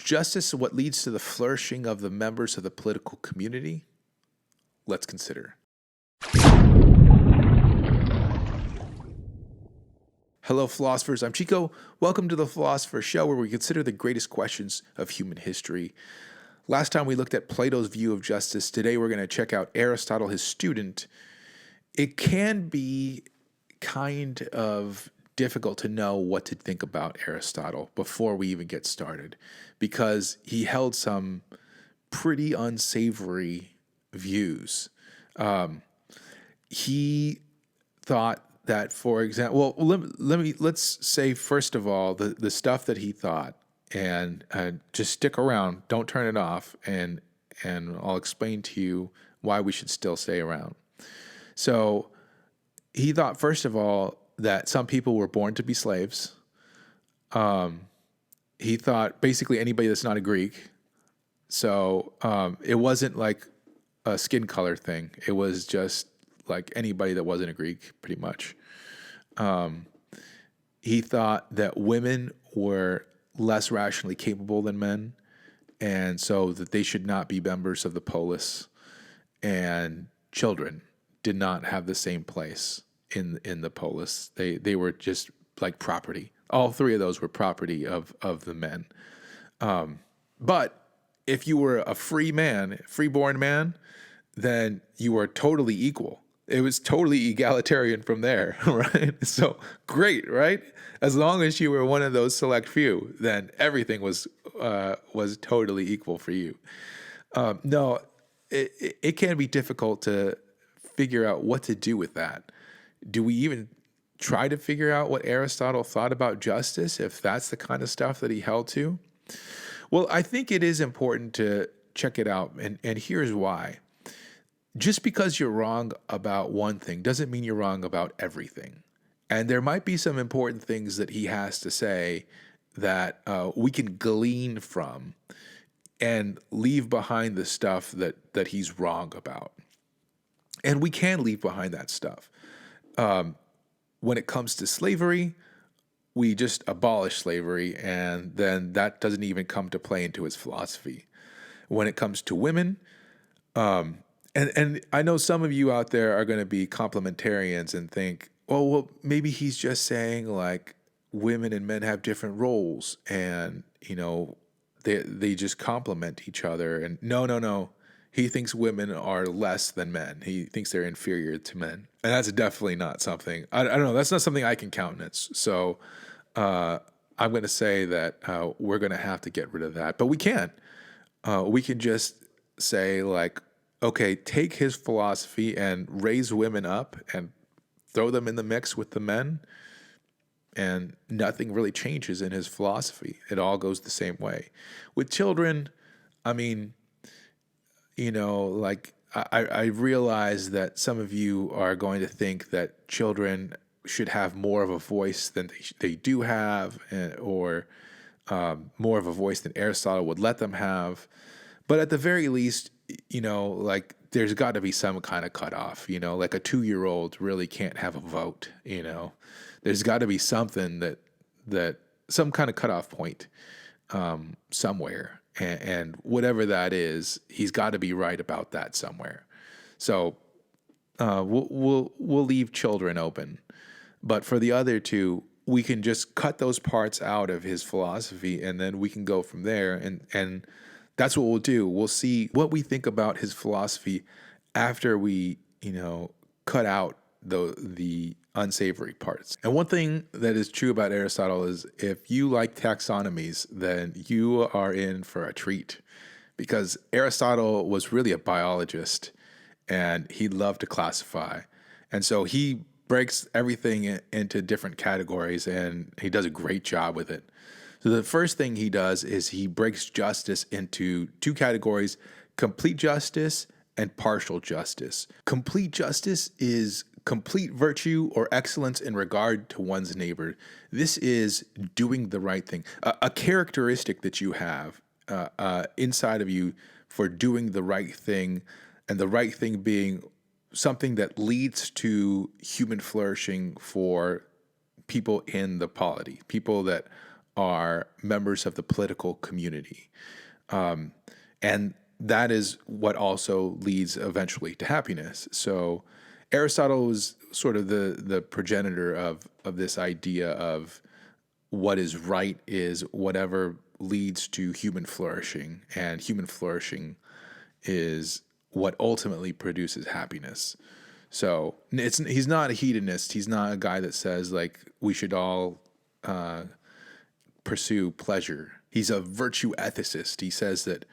justice what leads to the flourishing of the members of the political community? Let's consider. Hello, philosophers. I'm Chico. Welcome to the Philosopher's Show, where we consider the greatest questions of human history. Last time we looked at Plato's view of justice. Today we're going to check out Aristotle, his student. It can be kind of difficult to know what to think about Aristotle before we even get started, because he held some pretty unsavory views. He thought that, for example, let's say first of all the stuff that he thought, and just stick around, don't turn it off, and I'll explain to you why we should still stay around. So he thought, first of all, that some people were born to be slaves. He thought basically anybody that's not a Greek. So it wasn't like a skin color thing. It was just like anybody that wasn't a Greek, pretty much. He thought that women were less rationally capable than men, and so that they should not be members of the polis, and children did not have the same place in the polis. They were just like property. All three of those were property of the men. But if you were a freeborn man, then you were totally equal. It was totally egalitarian from there, right? So great, right? As long as you were one of those select few, then everything was totally equal for you. No, it can be difficult to figure out what to do with that. Do we even try to figure out what Aristotle thought about justice, if that's the kind of stuff that he held to? Well, I think it is important to check it out, and here's why. Just because you're wrong about one thing doesn't mean you're wrong about everything. And there might be some important things that he has to say that we can glean from and leave behind the stuff that he's wrong about. And we can leave behind that stuff. When it comes to slavery, we just abolish slavery, and then that doesn't even come to play into his philosophy. When it comes to women, and I know some of you out there are going to be complementarians and think, oh, well, maybe he's just saying like women and men have different roles, and they just complement each other. And no. He thinks women are less than men. He thinks they're inferior to men. And that's definitely not something, I don't know, that's not something I can countenance. So I'm going to say that we're going to have to get rid of that. But we can. We can just say like, okay, take his philosophy and raise women up and throw them in the mix with the men, and nothing really changes in his philosophy. It all goes the same way. With children, I mean, like I realize that some of you are going to think that children should have more of a voice than they do have, or more of a voice than Aristotle would let them have. But at the very least, like there's got to be some kind of cutoff. Like a 2-year-old really can't have a vote. There's got to be something that some kind of cutoff point somewhere. And whatever that is, he's got to be right about that somewhere. So we'll leave children open, but for the other two, we can just cut those parts out of his philosophy, and then we can go from there. And that's what we'll do. We'll see what we think about his philosophy after we cut out the unsavory parts. And one thing that is true about Aristotle is if you like taxonomies, then you are in for a treat, because Aristotle was really a biologist and he loved to classify. And so he breaks everything into different categories, and he does a great job with it. So the first thing he does is he breaks justice into two categories: complete justice and partial justice. Complete justice is complete virtue or excellence in regard to one's neighbor. This is doing the right thing. A characteristic that you have inside of you for doing the right thing, and the right thing being something that leads to human flourishing for people in the polity, people that are members of the political community. And that is what also leads eventually to happiness. So Aristotle was sort of the progenitor of this idea of what is right is whatever leads to human flourishing, and human flourishing is what ultimately produces happiness. So he's not a hedonist. He's not a guy that says like we should all pursue pleasure. He's a virtue ethicist. He says that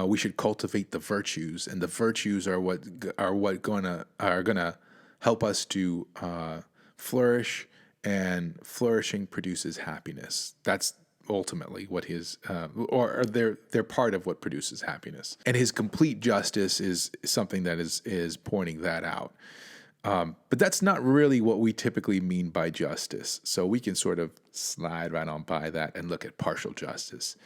we should cultivate the virtues, and the virtues are what gonna help us to flourish, and flourishing produces happiness. That's ultimately what his or they're part of what produces happiness. And his complete justice is something that is pointing that out. But that's not really what we typically mean by justice. So we can sort of slide right on by that and look at partial justice.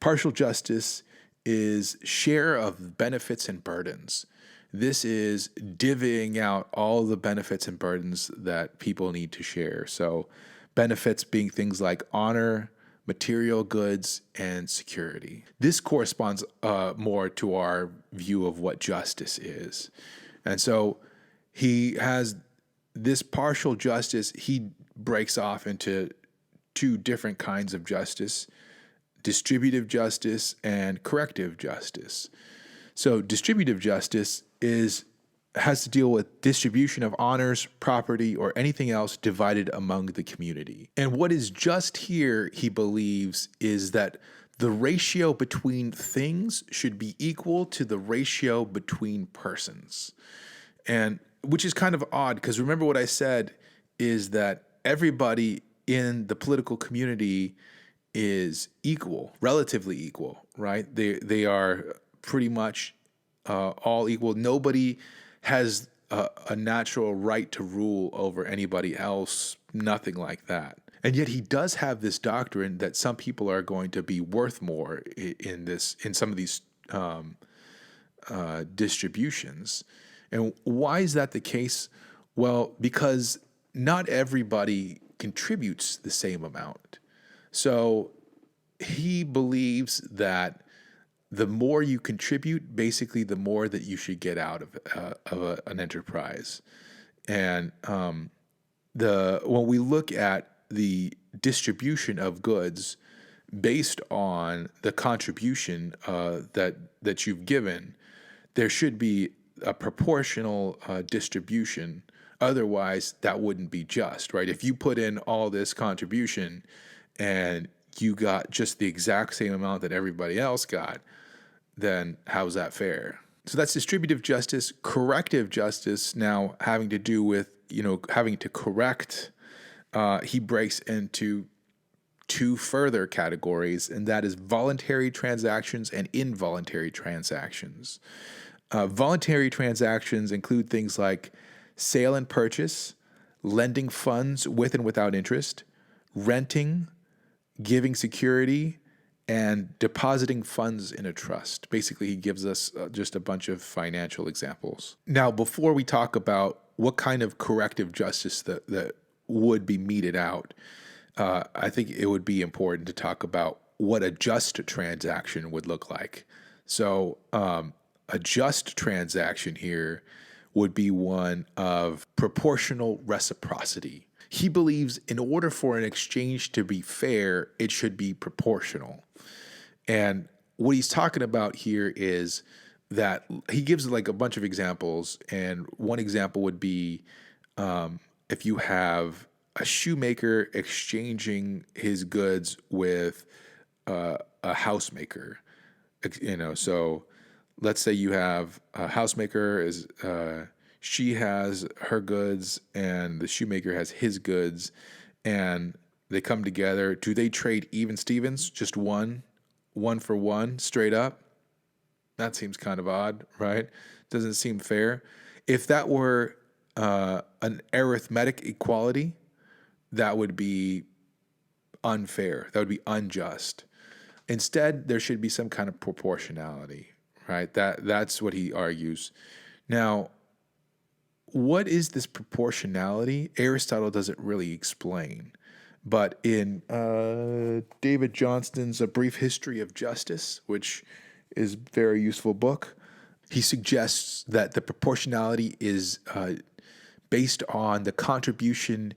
Partial justice is share of benefits and burdens. This is divvying out all the benefits and burdens that people need to share. So benefits being things like honor, material goods, and security. This corresponds more to our view of what justice is. And so he has this partial justice. He breaks off into two different kinds of justice: distributive justice and corrective justice. So distributive justice has to deal with distribution of honors, property, or anything else divided among the community. And what is just here, he believes, is that the ratio between things should be equal to the ratio between persons. And which is kind of odd, because remember what I said is that everybody in the political community is equal, relatively equal, right? They are pretty much all equal. Nobody has a natural right to rule over anybody else, nothing like that. And yet he does have this doctrine that some people are going to be worth more in some of these distributions. And why is that the case? Well, because not everybody contributes the same amount. So he believes that the more you contribute, basically, the more that you should get out of an enterprise. And when we look at the distribution of goods based on the contribution that you've given, there should be a proportional distribution. Otherwise, that wouldn't be just, right? If you put in all this contribution and you got just the exact same amount that everybody else got, then how's that fair? So that's distributive justice. Corrective justice, now having to do with, having to correct, he breaks into two further categories, and that is voluntary transactions and involuntary transactions. Voluntary transactions include things like sale and purchase, lending funds with and without interest, renting, giving security, and depositing funds in a trust. Basically, he gives us just a bunch of financial examples. Now, before we talk about what kind of corrective justice that would be meted out, I think it would be important to talk about what a just transaction would look like. So a just transaction here would be one of proportional reciprocity. He believes in order for an exchange to be fair, it should be proportional. And what he's talking about here is that he gives like a bunch of examples. And one example would be if you have a shoemaker exchanging his goods with a housemaker. So let's say you have a housemaker she has her goods and the shoemaker has his goods, and they come together. Do they trade even Stevens? Just one for one, straight up? That seems kind of odd, right? Doesn't seem fair. If that were an arithmetic equality, that would be unfair. That would be unjust. Instead, there should be some kind of proportionality, right? That's what he argues. Now, what is this proportionality? Aristotle doesn't really explain. But in David Johnston's A Brief History of Justice, which is a very useful book, he suggests that the proportionality is based on the contribution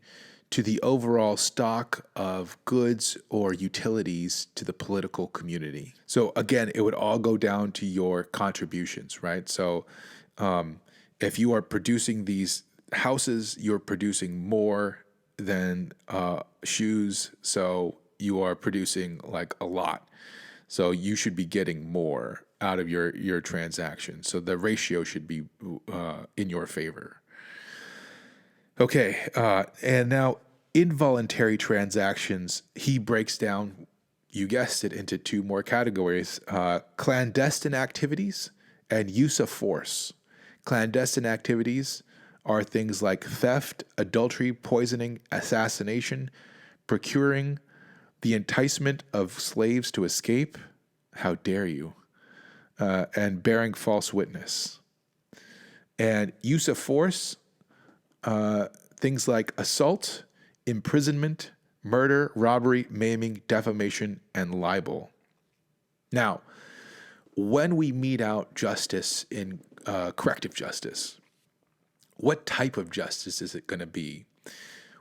to the overall stock of goods or utilities to the political community. So again, it would all go down to your contributions, right? So if you are producing these houses, you're producing more than shoes. So you are producing like a lot. So you should be getting more out of your transaction. So the ratio should be in your favor. Okay, and now involuntary transactions, he breaks down, you guessed it, into two more categories, clandestine activities and use of force. Clandestine activities are things like theft, adultery, poisoning, assassination, procuring, the enticement of slaves to escape, how dare you, and bearing false witness. And use of force, things like assault, imprisonment, murder, robbery, maiming, defamation, and libel. Now, when we mete out justice in corrective justice, what type of justice is it going to be?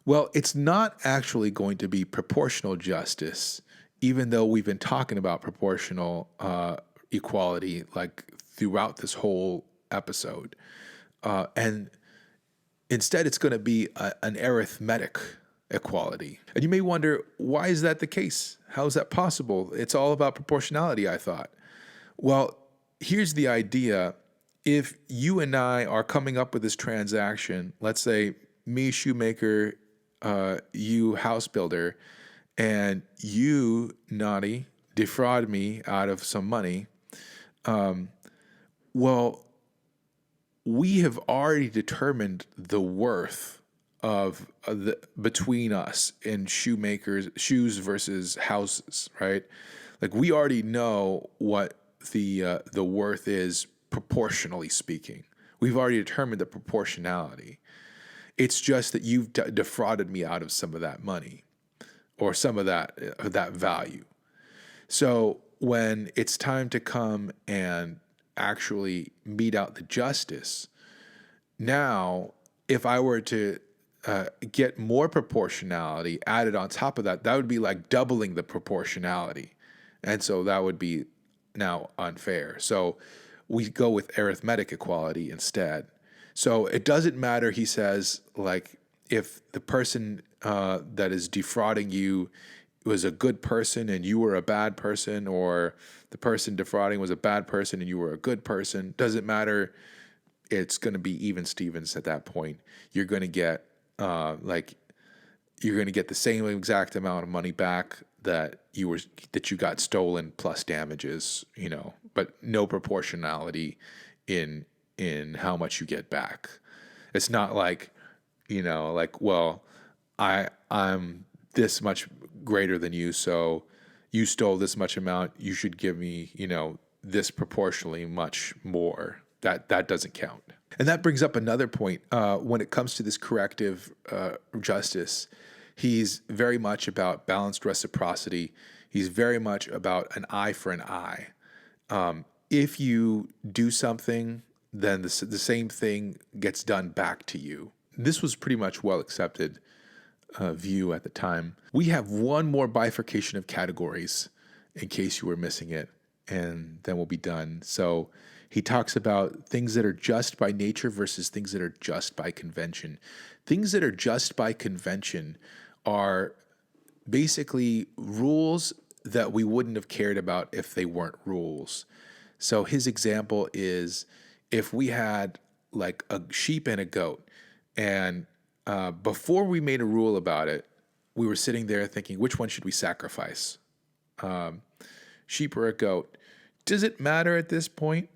Well, it's not actually going to be proportional justice, even though we've been talking about proportional equality like throughout this whole episode. And instead, it's going to be an arithmetic equality. And you may wonder, why is that the case? How is that possible? It's all about proportionality, I thought. Well, here's the idea. If you and I are coming up with this transaction, let's say me, shoemaker, you, house builder, and you, naughty, defraud me out of some money, well, we have already determined the worth of the between us in shoes versus houses, right? Like we already know what the worth is proportionally speaking. We've already determined the proportionality. It's just that you've defrauded me out of some of that money or some of that value. So when it's time to come and actually mete out the justice, now if I were to get more proportionality added on top of that, that would be like doubling the proportionality. And so that would be now unfair. So we go with arithmetic equality instead. So it doesn't matter, he says, like if the person that is defrauding you was a good person and you were a bad person, or the person defrauding was a bad person and you were a good person, doesn't matter. It's going to be even Stevens at that point. You're going to get you're going to get the same exact amount of money back that you got stolen plus damages, but no proportionality in how much you get back. It's not like, well, I'm this much greater than you, so you stole this much amount, you should give me, this proportionally much more. That doesn't count. And that brings up another point. When it comes to this corrective justice, he's very much about balanced reciprocity. He's very much about an eye for an eye. If you do something, then the same thing gets done back to you. This was pretty much well accepted view at the time. We have one more bifurcation of categories in case you were missing it, and then we'll be done. So he talks about things that are just by nature versus things that are just by convention. Things that are just by convention are basically rules that we wouldn't have cared about if they weren't rules. So his example is if we had like a sheep and a goat, and before we made a rule about it, we were sitting there thinking, which one should we sacrifice? Sheep or a goat? Does it matter at this point?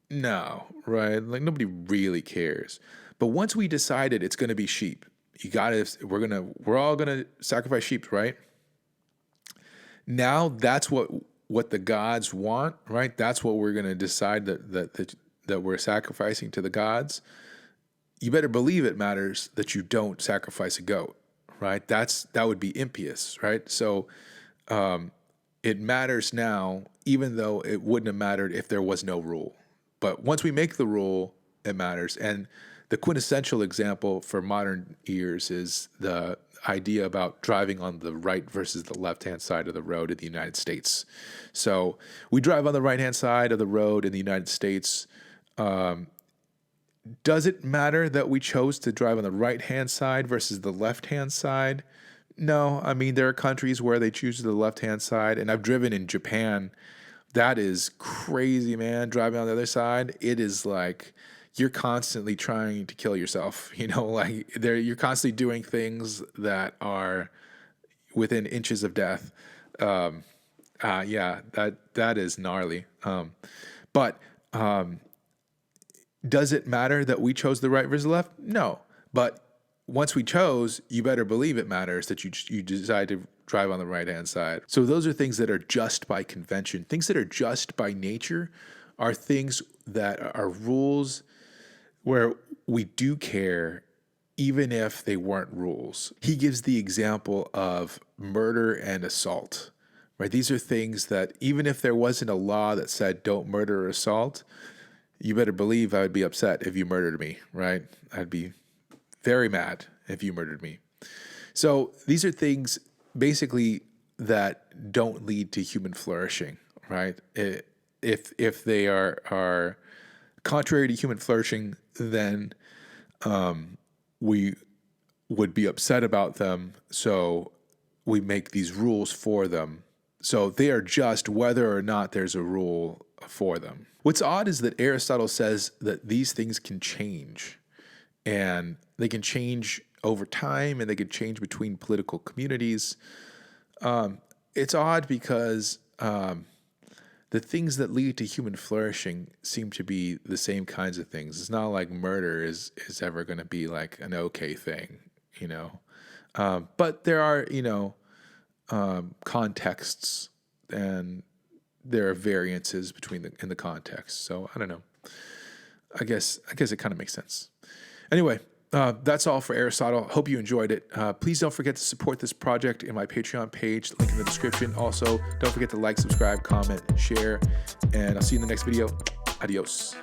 No, right? Like nobody really cares. But once we decided it's going to be sheep, we're all going to sacrifice sheep, right? Now that's what the gods want, right? That's what we're going to decide that we're sacrificing to the gods. You better believe it matters that you don't sacrifice a goat, right? That would be impious, right? So it matters now, even though it wouldn't have mattered if there was no rule. But once we make the rule, it matters. And the quintessential example for modern ears is the idea about driving on the right versus the left-hand side of the road in the United States. So we drive on the right-hand side of the road in the United States. Does it matter that we chose to drive on the right-hand side versus the left-hand side? No. I mean, there are countries where they choose the left-hand side, and I've driven in Japan. That is crazy, man. Driving on the other side, it is like you're constantly trying to kill yourself. Like you're constantly doing things that are within inches of death. Yeah, that is gnarly. But does it matter that we chose the right versus the left? No. But once we chose, you better believe it matters that you decide to drive on the right-hand side. So those are things that are just by convention. Things that are just by nature are things that are rules where we do care even if they weren't rules. He gives the example of murder and assault, right? These are things that even if there wasn't a law that said don't murder or assault, you better believe I would be upset if you murdered me, right? I'd be very mad if you murdered me. So these are things basically that don't lead to human flourishing, right? If they are contrary to human flourishing, then we would be upset about them. So we make these rules for them. So they are just whether or not there's a rule for them. What's odd is that Aristotle says that these things can change, and they can change over time, and they can change between political communities. It's odd because the things that lead to human flourishing seem to be the same kinds of things. It's not like murder is ever going to be like an okay thing, but there are, contexts, and there are variances in the context. So I don't know. I guess it kind of makes sense. Anyway, that's all for Aristotle. Hope you enjoyed it. Please don't forget to support this project in my Patreon page, link in the description. Also, don't forget to like, subscribe, comment, share, and I'll see you in the next video. Adios.